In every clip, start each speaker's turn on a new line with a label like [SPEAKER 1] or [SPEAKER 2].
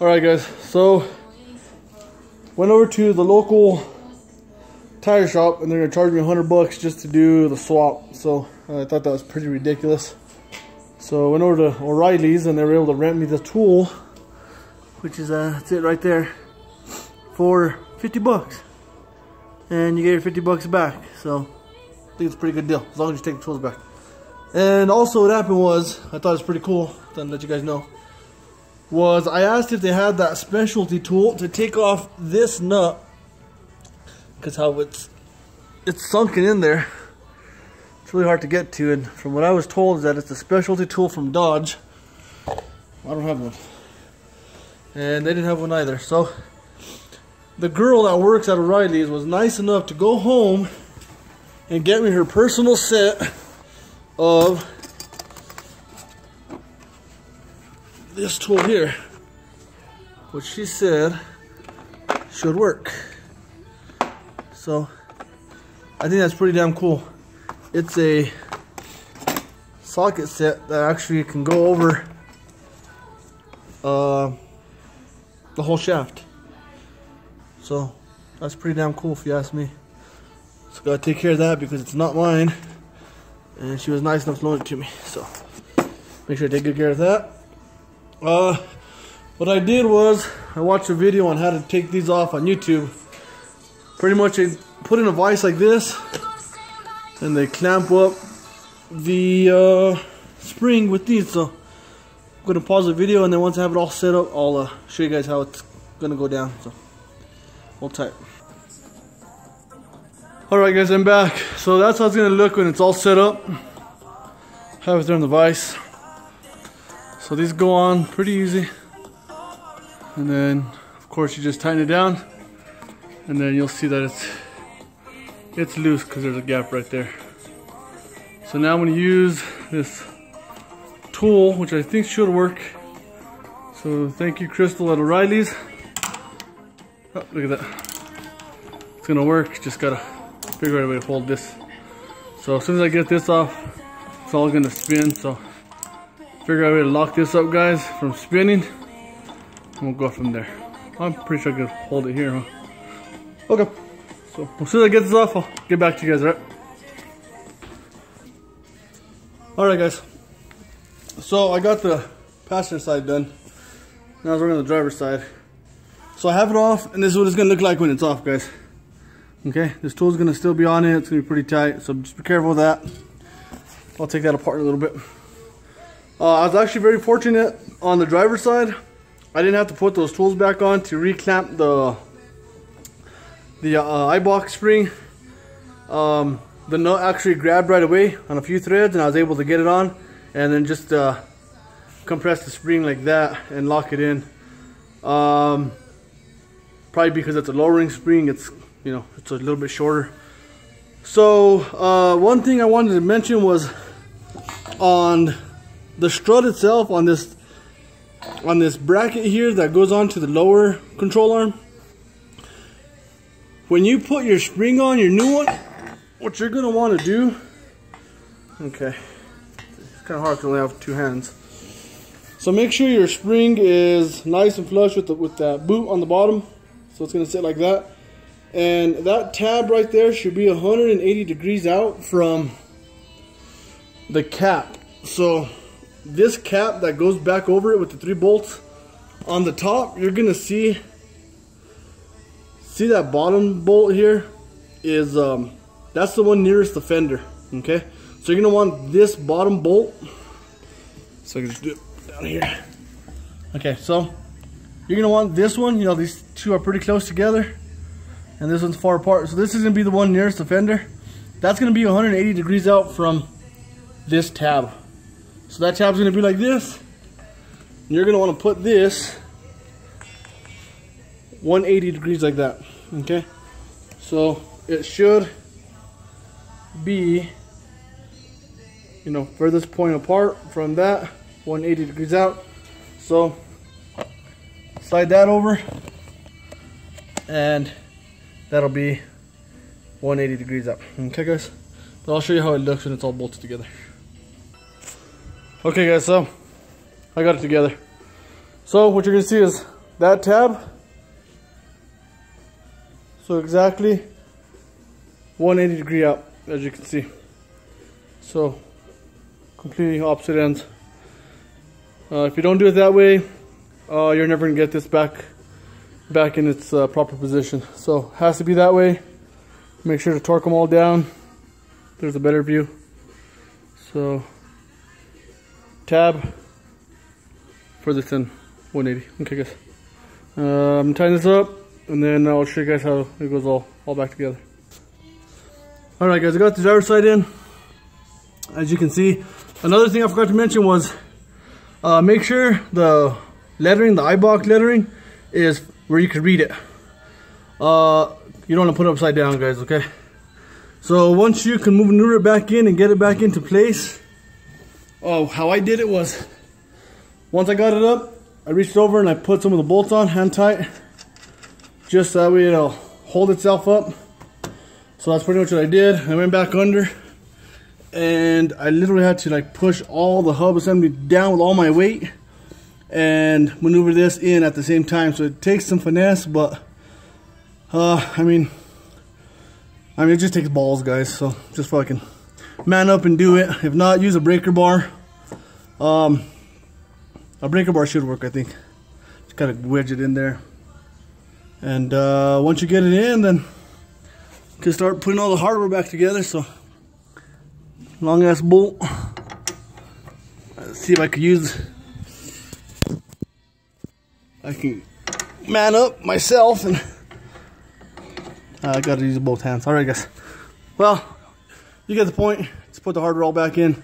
[SPEAKER 1] Alright guys, so went over to the local tire shop and they're gonna charge me $100 just to do the swap. So I thought that was pretty ridiculous. So I went over to O'Reilly's and they were able to rent me the tool, which is that's it right there, for $50. And you get your $50 back. So I think it's a pretty good deal as long as you take the tools back. And also what happened was, I thought it was pretty cool, thought I'd let you guys know, was I asked if they had that specialty tool to take off this nut, because how it's sunken in there. It's really hard to get to, and from what I was told is that it's a specialty tool from Dodge. I don't have one, and they didn't have one either. So the girl that works at O'Reilly's was nice enough to go home and get me her personal set of this tool here, which she said should work. So I think that's pretty damn cool. It's a socket set that actually can go over the whole shaft. So that's pretty damn cool if you ask me. So gotta take care of that because it's not mine, and she was nice enough to loan it to me. So make sure I take good care of that. What I did was I watched a video on how to take these off on YouTube. Pretty much I put in a vise like this and they clamp up the spring with these. So I'm gonna pause the video, and then once I have it all set up, I'll show you guys how it's gonna go down. So hold tight. Alright guys, I'm back. So that's how it's gonna look when it's all set up. Have it there in the vise. So these go on pretty easy, and then of course you just tighten it down, and then you'll see that it's loose because there's a gap right there. So now I'm going to use this tool, which I think should work. So thank you, Crystal at O'Reilly's. Oh, look at that. It's going to work. Just got to figure out a way to hold this. So as soon as I get this off, it's all going to spin. So figure out a way to lock this up, guys, from spinning, and we'll go from there. I'm pretty sure I could hold it here, huh? Okay. So as soon as I get this off, I'll get back to you guys, right? Alright guys, so I got the passenger side done. Now we're on the driver's side. So I have it off, and this is what it's going to look like when it's off, guys. Okay, this tool's going to still be on it. It's going to be pretty tight, so just be careful with that. I'll take that apart in a little bit. I was actually very fortunate on the driver's side. I didn't have to put those tools back on to reclamp the Eibach spring. The nut actually grabbed right away on a few threads, and I was able to get it on, and then just compress the spring like that and lock it in. Probably because it's a lowering spring, it's, you know, it's a little bit shorter. So one thing I wanted to mention was on the strut itself, on this bracket here that goes on to the lower control arm. When you put your spring on your new one, what you're going to want to do, okay, it's kind of hard because I only have two hands. So make sure your spring is nice and flush with that boot on the bottom. So it's going to sit like that. And that tab right there should be 180 degrees out from the cap. So this cap that goes back over it with the 3 bolts on the top, you're going to see that bottom bolt here is that's the one nearest the fender. Okay, so you're gonna want this bottom bolt. So I can just do it down here. Okay, so you're gonna want this one. You know, these two are pretty close together, and this one's far apart. So this is gonna be the one nearest the fender. That's gonna be 180 degrees out from this tab. So that tab's gonna be like this. And you're gonna want to put this 180 degrees like that. Okay, so it should be, you know, furthest point apart from that, 180 degrees out. So slide that over, and that'll be 180 degrees up. Okay guys, but I'll show you how it looks when it's all bolted together. Okay guys, so I got it together. So what you're gonna see is that tab. So exactly 180 degree out, as you can see. So completely opposite ends. If you don't do it that way, you're never gonna get this back in its proper position. So it has to be that way. Make sure to torque them all down. There's a better view. So tab, further than 180. Okay guys, I'm tying this up and then I'll show you guys how it goes all back together. Alright guys, I got the driver's side in. As you can see, another thing I forgot to mention was make sure the lettering, the Eibach lettering, is where you can read it. You don't want to put it upside down, guys, okay? So once you can maneuver it back in and get it back into place, how I did it was, once I got it up, I reached over and I put some of the bolts on, hand tight, just that way it'll hold itself up. So that's pretty much what I did. I went back under and I literally had to like push all the hub assembly down with all my weight and maneuver this in at the same time. So it takes some finesse, but I mean it just takes balls, guys. So just fucking man up and do it. If not, use a breaker bar. A breaker bar should work, I think. Just gotta wedge it in there, and once you get it in, then you can start putting all the hardware back together. So long ass bolt. Let's see if I could use. I can man up myself, and I gotta use both hands. Alright guys, well, you get the point. Let's put the hardware all back in,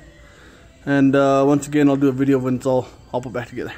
[SPEAKER 1] and once again I'll do a video when it's all put back together.